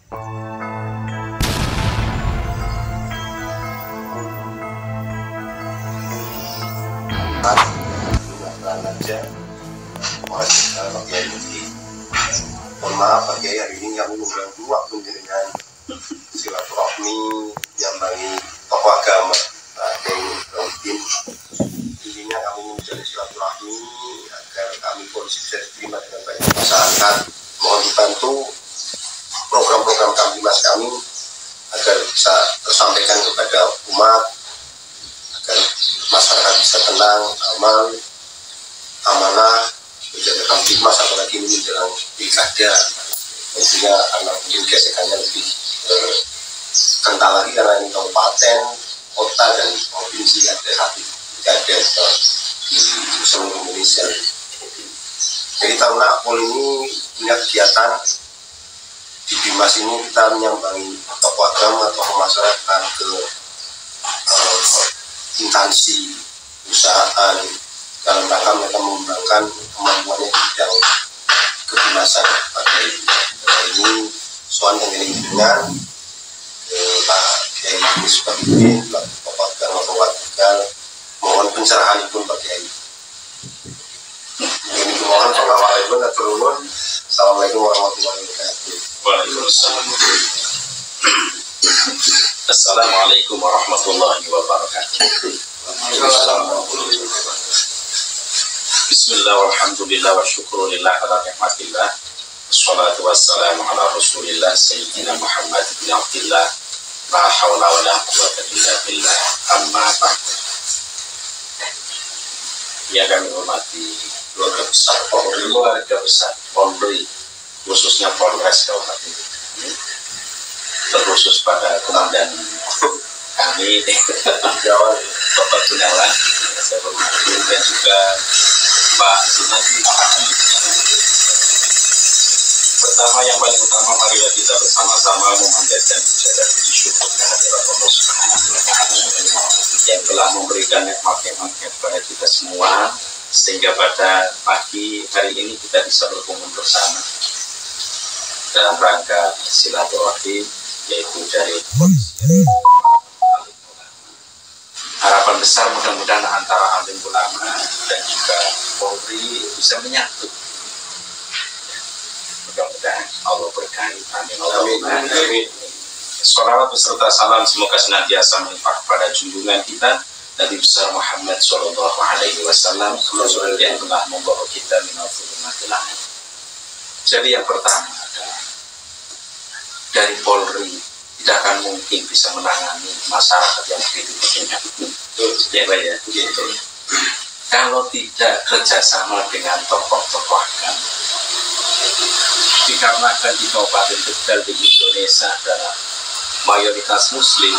aja orang Pak Kiai ini. Mohon maaf Pak Kiai, hari ini kami mengganggu waktu dengan silaturahmi yang bagi tokoh agama. Mungkin intinya kami menjadi silaturahmi agar kami polisi bisa diterima dengan baik masyarakat. Mohon dibantu program-program Kamtimas kami agar bisa tersampaikan kepada umat, agar masyarakat bisa tenang, aman, amanah, menjaga Kamtimas, apalagi ini menjelang pilkada. Tentunya karena mungkin gesekannya lebih kental lagi karena ini kabupaten, kota dan provinsi ada satu pilkada di seluruh Indonesia. Jadi tahun Akpol ini punya kegiatan di Bimas ini, kita menyambangi tokoh agama, tokoh masyarakat ke instansi perusahaan dalam rangka mereka mengembangkan kemampuannya di bidang kebimasan. Pada ini soal dengan Pak Kiai Misbahudin, tokoh agama Kawatgal, mohon pencerahan pun Pak Kiai. Ini mohon pengawalan dan turun. Assalamualaikum warahmatullahi wabarakatuh. Waalaikumsalam. Assalamualaikum warahmatullahi wabarakatuh. Bismillah walhamdulillah wa syukurillah ala nikmatillah. Wassalatu wassalamu ala rasulillah Sayyidina Muhammad bin Abdillah. La hawla wa la quwwata illa billah. Amma ba'd. Ya, kami hormati keluarga besar Polri, khususnya Polres Kabupaten ini, terkhusus pada komandan kami Bapak Gunawan, saya hormati, dan juga Pak Sunadi. Pertama, yang paling utama, marilah kita bersama-sama memanjatkan puja dan puji syukur kehadirat Allah Subhanahu wa Ta'ala yang telah memberikan nikmat-nikmat kepada kita semua, sehingga pada pagi hari ini kita bisa berkumpul bersama dalam rangka silaturahmi, yaitu dari polisi. Harapan besar mudah-mudahan antara alim ulama dan juga Polri bisa menyatu. Mudah-mudahan Allah berkahi. Amin. Amin. Sholawat beserta salam semoga senantiasa melimpah pada junjungan kita Nabi besar Muhammad Sallallahu Alaihi Wasallam yang telah membawa kita minal zulumatil amin. Jadi yang pertama adalah dari Polri tidak akan mungkin bisa menangani masyarakat yang begitu banyak. Ya Pak ya. Gitu. Kalau tidak kerjasama dengan tokoh-tokoh agama, dikarenakan di Kabupaten Tegal di Indonesia adalah mayoritas Muslim,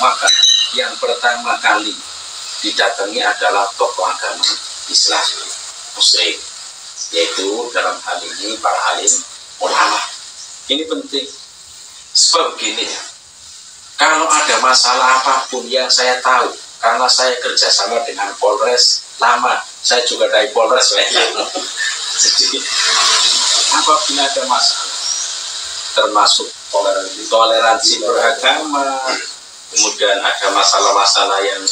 maka yang pertama kali didatangi adalah tokoh agama Islam Muslim, yaitu dalam hal ini para alim ulama. Ini penting, sebab begini ya, kalau ada masalah apapun yang saya tahu, karena saya kerjasama dengan Polres lama, saya juga dari Polres jadi apabila ada masalah, termasuk toleransi beragama, kemudian ada masalah-masalah yang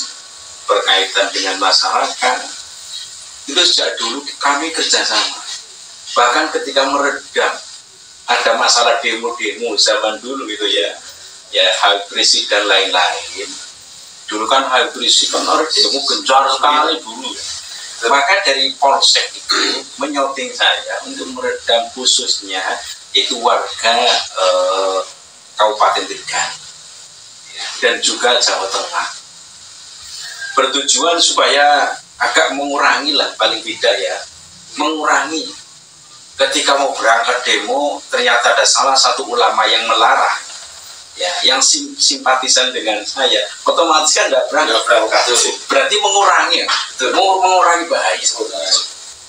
berkaitan dengan masyarakat, itu sejak dulu kami kerjasama. Bahkan ketika meredam ada masalah demo-demo zaman dulu gitu ya Habib Rizik dan lain-lain. Dulu kan Habib Rizik kan demo gencar sekali dulu. Maka dari Polsek itu menyouting saya untuk meredam khususnya itu warga Kabupaten Tegal dan juga Jawa Tengah, bertujuan supaya agak mengurangi lah, paling tidak ya, mengurangi ketika mau berangkat demo ternyata ada salah satu ulama yang melarang ya, yang simpatisan dengan saya, otomatis kan nggak berangkat. Berarti mengurangi mengurangi bahaya sebetulnya.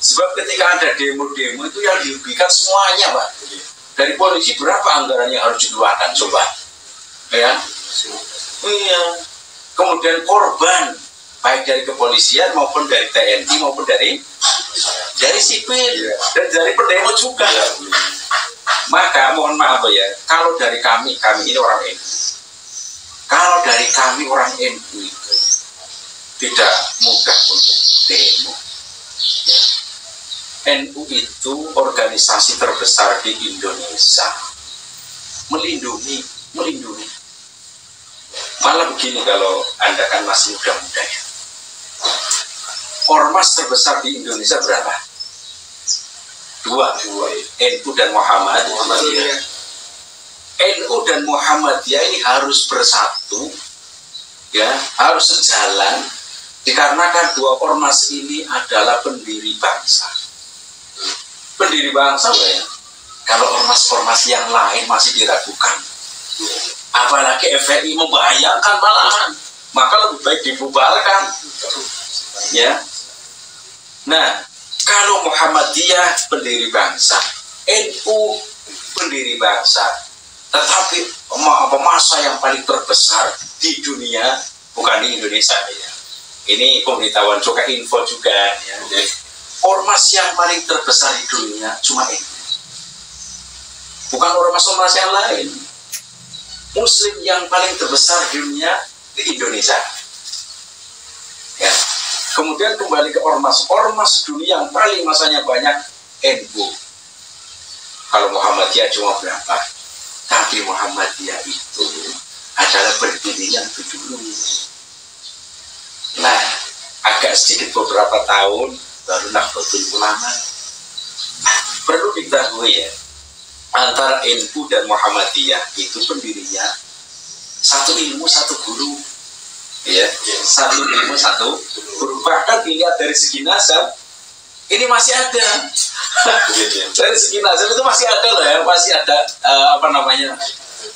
Sebab ketika ada demo-demo itu yang dirugikan semuanya Pak. Dari polisi berapa anggaran yang harus dikeluarkan coba ya. Iya. Kemudian korban baik dari kepolisian maupun dari TNI maupun dari sipil dan dari pendemo juga. Maka mohon maaf ya, kalau dari kami ini orang NU. Kalau dari kami orang NU itu tidak mudah untuk demo. Ya. NU itu organisasi terbesar di Indonesia. Melindungi. Malah begini, kalau Anda kan masih muda-muda ya. Ormas terbesar di Indonesia berapa? Dua. NU dan Muhammadiyah. NU dan Muhammadiyah ini harus bersatu, ya, harus sejalan, dikarenakan dua ormas ini adalah pendiri bangsa. Pendiri bangsa, ya. Kalau ormas-ormas yang lain masih diragukan, apalagi FPI membahayakan malahan, maka lebih baik dibubarkan, ya. Nah, kalau Muhammadiyah pendiri bangsa, NU pendiri bangsa, tetapi masa yang paling terbesar di dunia, bukan di Indonesia ya. Ini pemberitahuan juga, info juga ya. Ormas yang paling terbesar di dunia cuma NU. Bukan ormas-ormas yang lain. Muslim yang paling terbesar di dunia di Indonesia. Ya. Kemudian kembali ke ormas dunia yang paling masanya banyak NU. Kalau Muhammadiyah cuma berapa? Tapi Muhammadiyah itu adalah berdiri yang dulu. Nah, agak sedikit beberapa tahun baru Nahdlatul Ulama. Perlu diketahui ya, antara NU dan Muhammadiyah itu pendirinya satu ilmu satu guru. Ya, satu ilmu satu guru. Bahkan dilihat dari segi nasab ini masih ada. Dari segi nasab itu masih ada loh ya, masih ada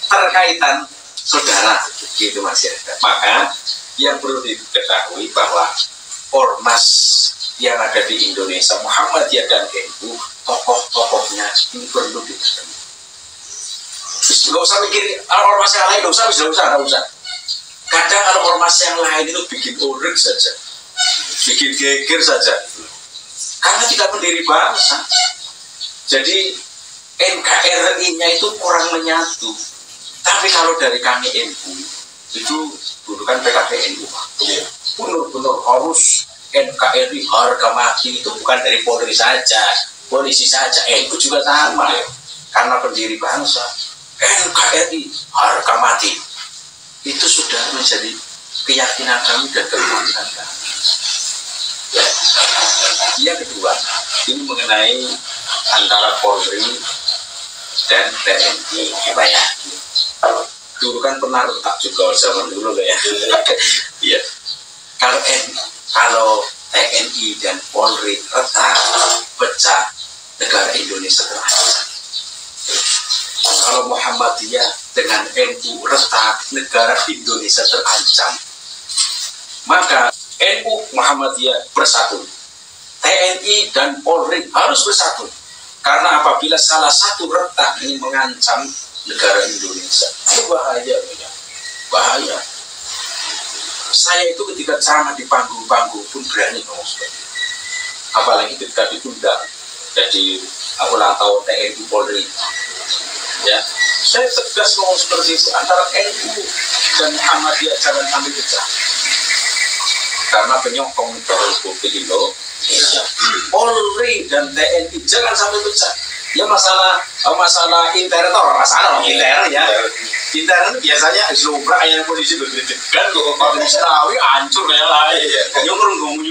terkaitan saudara gitu, masih ada. Maka yang perlu diketahui bahwa ormas yang ada di Indonesia, Muhammadiyah dan NU, tokoh-tokohnya ini perlu diketahui. Nggak usah mikir ormas yang lain, nggak usah. Kadang kalau ormas yang lain itu bikin urik saja, bikin geger saja, karena tidak pendiri bangsa. Jadi NKRI-nya itu kurang menyatu. Tapi kalau dari kami NU itu dulu kan PKPNU, benar-benar harus NKRI harga mati. Itu bukan dari Polri saja, polisi saja, NU juga sama, karena pendiri bangsa. NKRI harga mati. Itu sudah menjadi keyakinan kami dan keyakinan kami. Ya. Yang kedua, ini mengenai antara Polri dan TNI. Ya. Dulu kan pernah retak juga zaman dulu ya. Ya. Kalau TNI dan Polri retak, pecah, negara Indonesia terancam. Kalau Muhammadiyah dengan NU retak, negara Indonesia terancam. Maka NU Muhammadiyah bersatu, TNI dan Polri harus bersatu. Karena apabila salah satu retak ini mengancam negara Indonesia, itu bahaya. Saya itu ketika ceramah di panggung-panggung pun berani ngomong seperti itu. Apalagi ketika diundang jadi ulang tahun TNI Polri. Ya, saya tegas ngomong seperti itu, antara NU dan Muhammadiyah jangan ambil pecah. Karena penyokong Republik Indonesia. Polri dan TNI jangan sampai pecah. Ya masalah intern itu masalah intern ya. Intern biasanya Zubra yang polisi berdegan kalau Islawi hancur ya lah. Yang ngomong-ngomong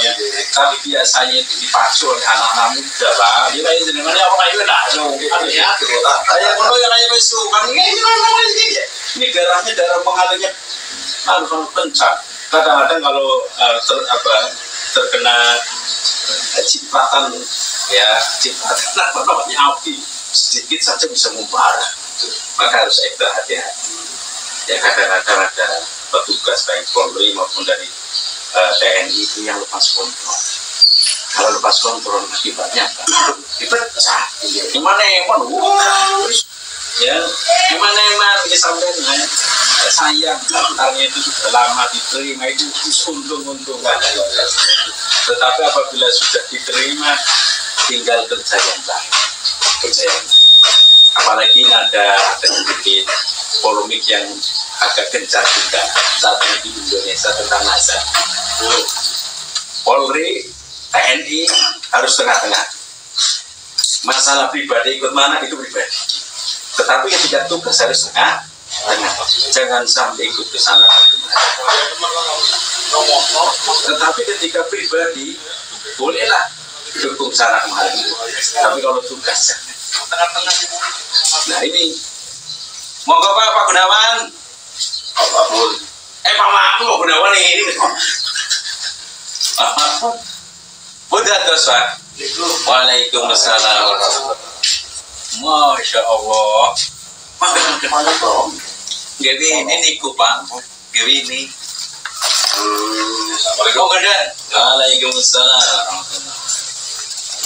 ya. Tapi biasanya itu dipacu oleh anak-anak muda lah. Dia kayak jenengannya apa kayak enggak so. Artinya kayak ngono yang kayak mesu kan ini darah mengalirnya harus kencang. Kadang-kadang kalau terkena cipratan apa namanya api sedikit saja bisa membara, maka harus ekstra hati-hati. Ya kadang-kadang ada petugas baik Polri maupun dari TNI itu yang lepas kontrol. Kalau lepas kontrol akibatnya apa? Dipecah. Gimana emang? Ya, gimana emang ini sampai sayang katanya itu sudah lama diterima itu untung-untungan. Tetapi apabila sudah diterima tinggal kerja yang baik. percaya. Apalagi ada sedikit polemik yang agak gencar juga saat ini di Indonesia tentang nazar. Polri, TNI harus tengah-tengah. Masalah pribadi ikut mana itu pribadi. Tetapi ketika tugas harus tengah, jangan sampai ikut ke sana dan kemana. Tetapi ketika pribadi bolehlah dukung sana kemari. Tapi kalau tugas tengah-tengah. Nah ini monggo Pak Gunawan. Pak Mahmud Gunawan ini. Buddha terus Pak. Waalaikumsalam. Masya Allah. Gawi ini niku Pak. Gawi ini. Assalamualaikum. Waalaikumsalam.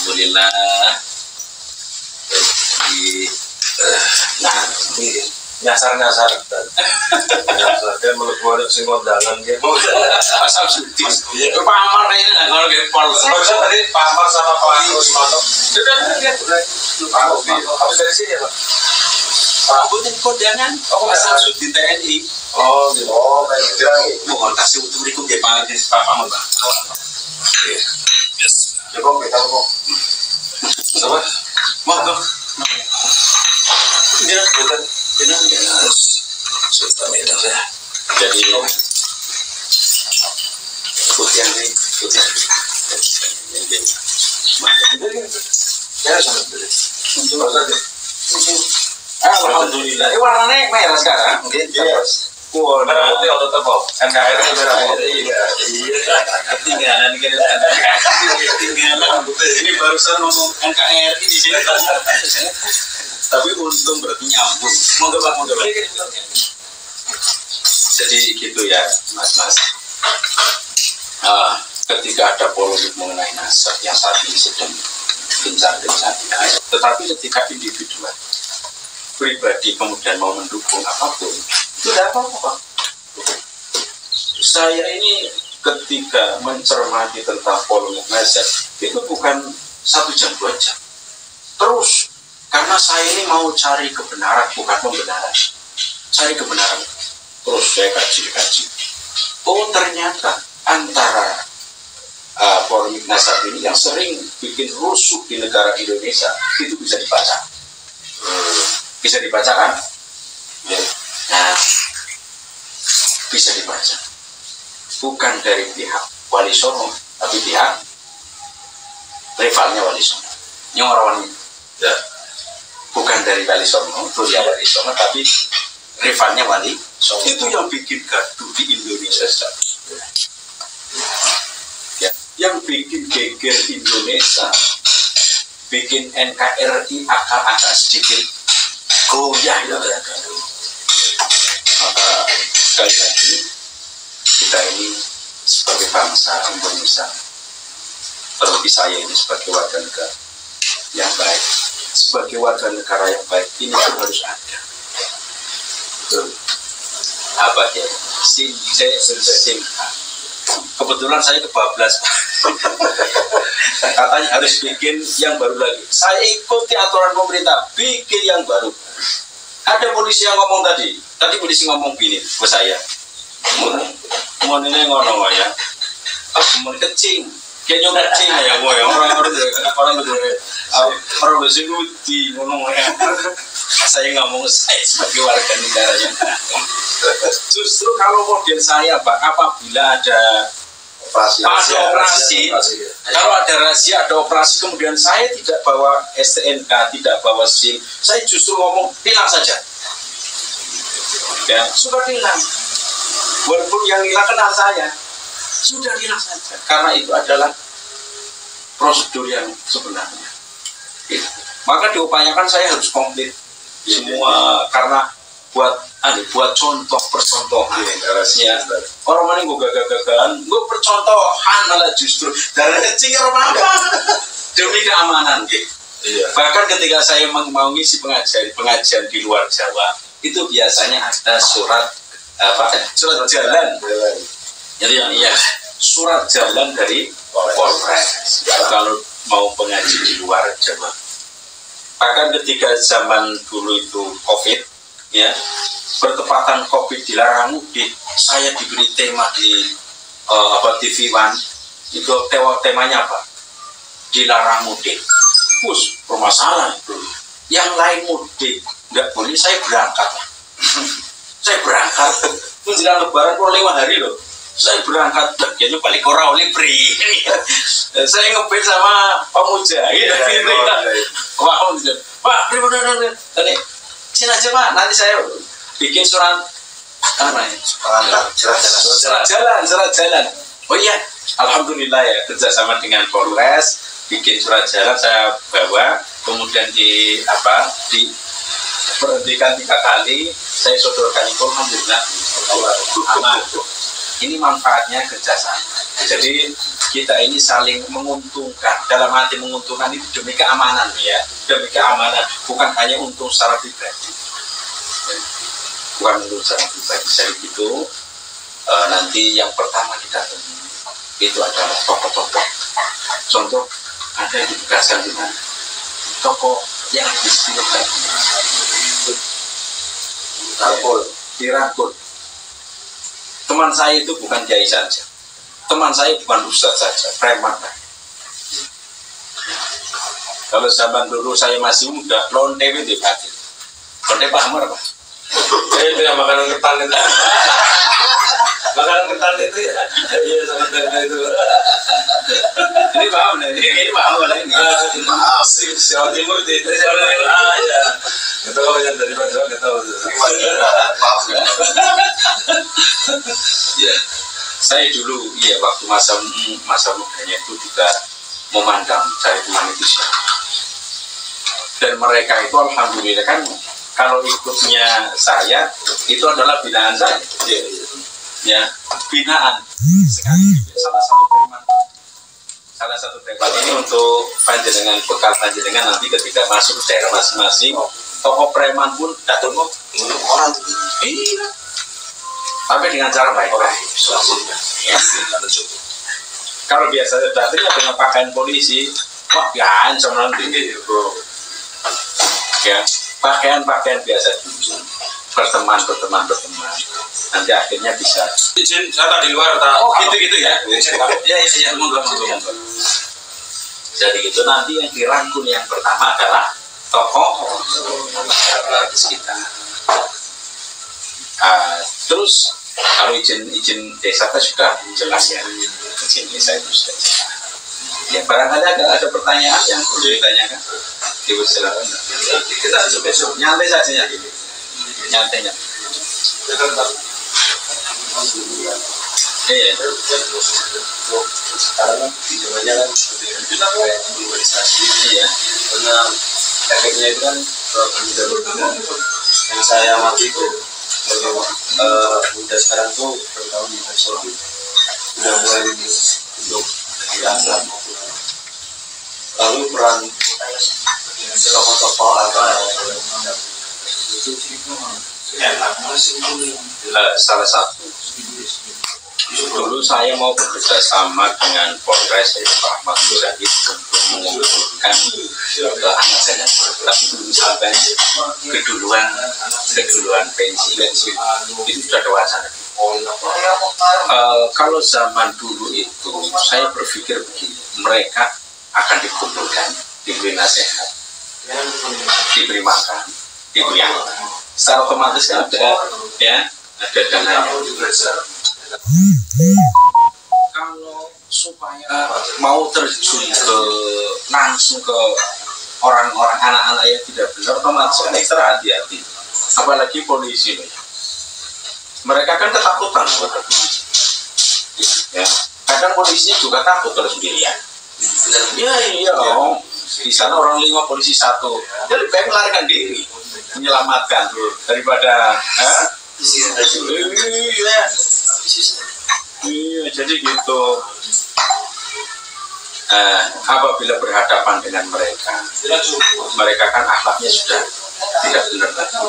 Alhamdulillah. Nah, nyasar dia melebuh sing kondangan dia asal suci pamar ini kalau kayak pol tadi pamar sama Pak sudah habis dari sini ya Pak bukan kondangan asal suci TNI gitu bukan kasih untuk ikut dia panggil Pak Pamar Pak coba kita kok sama mau ini bukan ini harus sudah medan ya. Jadi putih ini ya sampai alhamdulillah. Ini warnanya merah sekarang. Wah, merah putih atau tebal? NKRI itu merah putih. Iya, ketinggalan ini barusan ngomong NKRI di sini. Tapi untung berarti nyambung. Monggo Pak. Jadi gitu ya, Mas. Ketika ada polemik mengenai nasab yang saat ini sedang gencar-gencarnya, tetapi ketika individual pribadi kemudian mau mendukung apapun, itu tidak apa-apa. Saya ini ketika mencermati tentang polemik nasab itu bukan 1 jam 2 jam. Terus karena saya ini mau cari kebenaran, bukan pembenaran. Cari kebenaran. Terus saya kaji. Oh ternyata antara polemik nasab ini yang sering bikin rusuh di negara Indonesia itu bisa dibaca. Bisa dibaca kan? Nah, bisa dibaca. Bukan dari pihak Wali Songo, tapi pihak rivalnya Wali Songo. Nyorowan ya. Bukan dari Wali Songo, Surya Wali Songo, tapi rivalnya Wali Songo. Itu yang bikin gaduh di Indonesia sekarang. Ya, yang bikin geger Indonesia, bikin NKRI akal-akal sedikit goyah ya. Maka sekali lagi kita ini sebagai bangsa Indonesia, terlebih saya ini sebagai warga negara yang baik. Sebagai warga negara yang baik ini harus ada. Apa ya? SIM. Kebetulan saya kebablas. Katanya harus bikin yang baru lagi. Saya ikuti aturan pemerintah, bikin yang baru. Ada polisi yang ngomong tadi polisi ngomong gini ke saya. Mau ini ngono ya. Mau kecing. Kayaknya kecing ya gue ya orang berseluti ngomong ya. Saya nggak mau saya sebagai warga negara yang justru kalau model saya Pak, apabila ada operasi, kalau ada rahasia, ada operasi, kemudian saya tidak bawa STNK, tidak bawa SIM, saya justru ngomong tilang saja. Ya, sudah tilang. Walaupun yang hilang kenal saya, sudah hilang saja. Karena itu adalah prosedur yang sebenarnya. Ya. Maka diupayakan saya harus komplit semua karena buat contoh percontohan ya. Orang mana gue gagal-gagalan, gue percontohan malah justru dari kecil orang apa demi keamanan gitu. Iya. Bahkan ketika saya mau ngisi pengajian di luar Jawa, itu biasanya ada surat jalan. Jadi iya, surat jalan dari Polres. Kalau mau pengaji di luar Jawa. Bahkan ketika zaman dulu itu COVID, ya, bertepatan COVID dilarang mudik, saya diberi tema di TV One, itu temanya apa? Dilarang mudik. Permasalahan itu. Yang lain mudik, nggak boleh, saya berangkat. Saya berangkat. Menjelang Lebaran kurang 5 hari loh. Saya berangkat, bagiannya balik orang oleh beri. Saya ngebet sama Pak Mujahid. Pak, tadi sini aja Pak, nanti saya bikin surat surat jalan. Oh iya, alhamdulillah ya, kerjasama dengan Polres, bikin surat jalan saya bawa, kemudian diperhentikan 3 kali, saya sodorkan itu, alhamdulillah aman. Ini manfaatnya kerjasama. Jadi kita ini saling menguntungkan. Dalam arti menguntungkan itu demi keamanan ya, demi keamanan, bukan hanya untung secara pribadi. Bukan untung secara pribadi. Jadi itu nanti yang pertama kita temui itu adalah tokoh-tokoh. Contoh ada yang ditugaskan di mana? Tokoh yang disebutkan dirangkul. Teman saya itu bukan kiai saja, teman saya bukan ustadz saja, preman. Kalau zaman dulu saya masih muda, lonte itu batin. Lonte paham apa? Itu yang makanan ketan itu. Makanan ketan itu ya, iya sangat itu. Ini paham nih, ini paham nih. Maaf sih, Jawa Timur itu. Ya. Itu kalau yang dari Jawa kita tahu. Ya, saya dulu ya waktu masa mudanya itu juga memandang cari teman itu siapa. Dan mereka itu alhamdulillah kan kalau ikutnya saya itu adalah binaan saya. Ya, binaan. Sekali salah satu preman ini untuk panjenengan, bekal panjenengan nanti ketika masuk ke daerah masing-masing, tokoh preman pun datang orang iya. Tapi dengan cara baik-baik. Kalau biasanya datangnya dengan pakaian polisi, wah ya ancam nanti bro. Ya, pakaian biasa berteman. Nanti akhirnya bisa. Izin, saya tak di luar. Oh gitu ya. Ya, monggo. Jadi itu nanti yang dirangkul yang pertama adalah tokoh kita. Terus kalau izin desa kan sudah jelas ya, izin desa itu sudah jelas. Ya barangkali ada pertanyaan yang perlu ditanyakan. Silakan. Kita besok nyantai saja ya. Nyantai. Iya. Sekarang videonya kan iya. Karena efeknya itu kan yang saya amati itu muda sekarang tuh terutama di nasional udah mulai untuk dianggap. Lalu peran tokoh-tokoh salah satu dulu saya mau bekerja sama dengan Polres Pak Ahmad Mujahid untuk mengumpulkan anak saya, tapi belum sampai keduluan pensi itu sudah dewasa. Kalau zaman dulu itu saya berpikir begini, mereka akan dikumpulkan, diberi nasihat, diberi makan, diberi apa, secara otomatis ada dananya. Kalau supaya mau terjun langsung ke orang-orang anak-anak yang tidak benar, otomatis kan ekstra hati-hati. Apalagi polisi, mereka kan ketakutan buat polisi. Ya, kadang polisinya juga takut kalau sendirian. Iya. Di sana orang 5, polisi 1. Dia lebih baik melarikan diri, menyelamatkan daripada. Iya, jadi gitu. Apabila berhadapan dengan mereka kan akhlaknya sudah tidak benar lagi.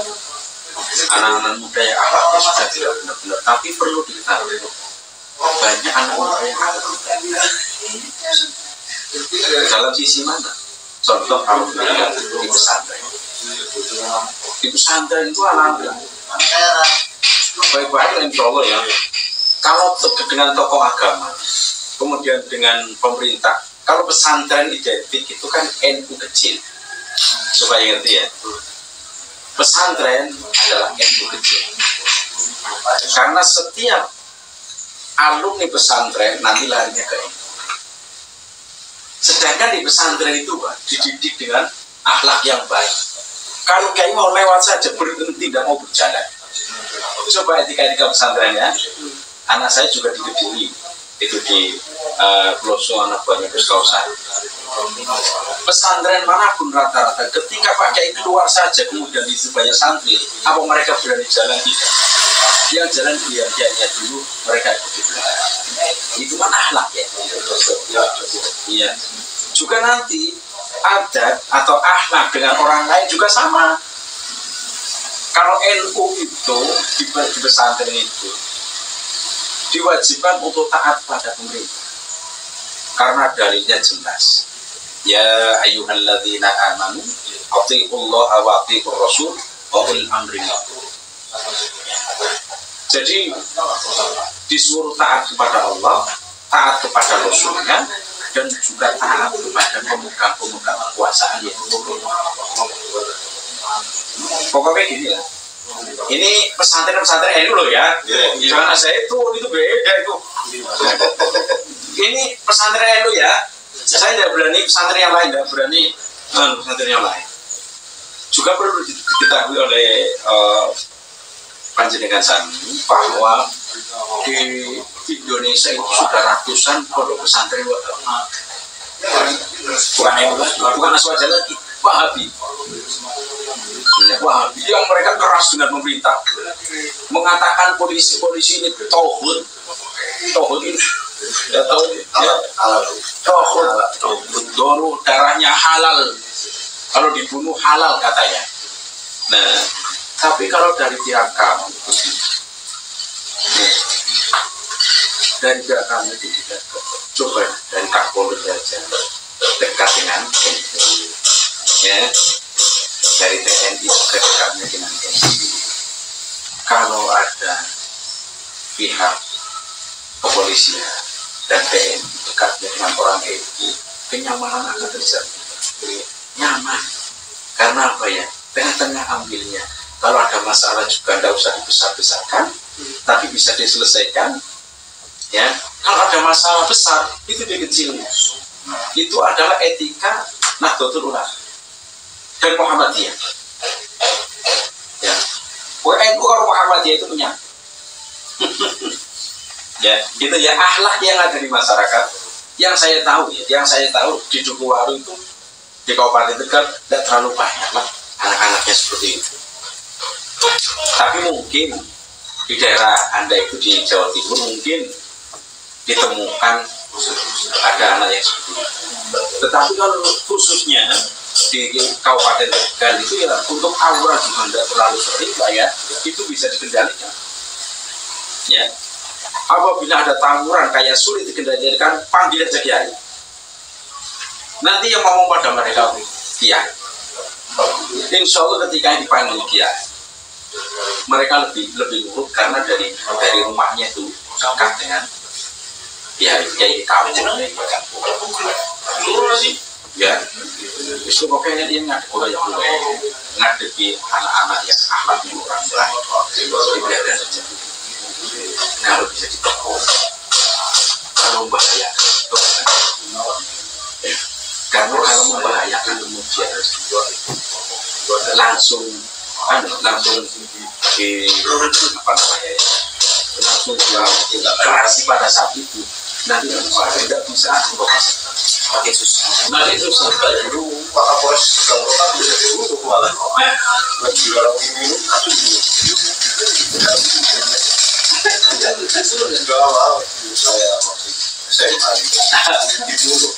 Anak-anak muda yang akhlaknya sudah tidak benar-benar, tapi perlu diketahui banyak anak muda yang akhlaknya dalam sisi mana? Contoh kalau melihat di pesantren. Di pesantren itu anak-anak baik-baik insya Allah ya. Kalau dengan tokoh agama, kemudian dengan pemerintah, kalau pesantren identik itu kan NU kecil, supaya ngerti ya. Pesantren adalah NU kecil, karena setiap alumni pesantren nanti larinya ke NU. Sedangkan di pesantren itu Pak, dididik dengan akhlak yang baik. Kalau kayak mau lewat saja berhenti, tidak mau berjalan. Coba etika pesantren ya. Anak saya juga di Kediri, itu di Peloso anak buahnya Puskausan. Pesantren manapun rata-rata ketika Pak Kiai keluar saja kemudian di banyak santri, apa mereka berani jalan? Tidak. Yang jalan biar dulu, mereka ikuti belakang. Itu kan akhlak ya. Iya. Juga nanti adat atau akhlak dengan orang lain juga sama. Kalau NU itu di pesantren itu diwajibkan untuk taat pada pemerintah karena dalilnya jelas. Ya ayyuhalladzina amanu athiqullaha wa athiqur rasul wa ulil amri minkum. Jadi disuruh taat kepada Allah, taat kepada Rasulnya, dan juga taat kepada pemegang-pemegang kekuasaan yaitu pokoknya gini lah. Ini pesantren ini loh ya. Jangan saya itu beda itu. Ini pesantren itu ya. Saya tidak berani pesantren yang lain, tidak berani pesantren yang lain. Juga perlu diketahui oleh panjenengan sami bahwa di Indonesia itu sudah ratusan pondok pesantren bukan aswaja lagi, Wahabi. Wahabi yang mereka keras dengan pemerintah, mengatakan polisi ini tauhid ini ya tauhid dono darahnya halal, kalau dibunuh halal katanya. Nah, tapi kalau dari pihak kamu itu tidak. Coba dari Kapolri saja dekat dengan ya, dari TNI juga dekatnya dengan TNI. Kalau ada pihak kepolisian dan TNI dekatnya dengan orang itu, kenyamanan akan terjadi. Nyaman. Karena apa ya? Tengah-tengah ambilnya. Kalau ada masalah juga tidak usah dibesar-besarkan, tapi bisa diselesaikan. Ya, kalau ada masalah besar itu dikecilnya. Itu adalah etika Nahdlatul Ulama dan Muhammadiyah. Ya, NU kalau Muhammadiyah itu punya. Ya, itu ya akhlak yang ada di masyarakat. Yang saya tahu di Dukuwaru itu di Kabupaten Tegal tidak terlalu banyak lah anak-anaknya seperti itu. Tapi mungkin di daerah Anda itu di Jawa Timur mungkin ditemukan ada anak yang seperti itu. Tetapi kalau khususnya di Kabupaten Tegal itu ya untuk aura juga tidak terlalu sering lah ya, itu bisa dikendalikan. Ya, apabila ada tawuran kayak sulit dikendalikan, panggil aja kiai. Nanti yang ngomong pada mereka kiai. Insya Allah ketika dipanggil kiai, mereka lebih nurut karena dari rumahnya itu dekat dengan kiai kawin ya, itu pokoknya dia ngadepi anak-anak yang akhlaknya orang baik, saja. Kalau bisa ditegur, kalau membahayakan itu ya. Karena kalau membahayakan kemudian langsung di apa namanya ya, langsung kerasi pada saat itu, nanti tidak bisa makin susah. Dulu Pak Kapolres Tegal Kota untuk malah lagi orang ini sudah awal saya masih SMA dibunuh.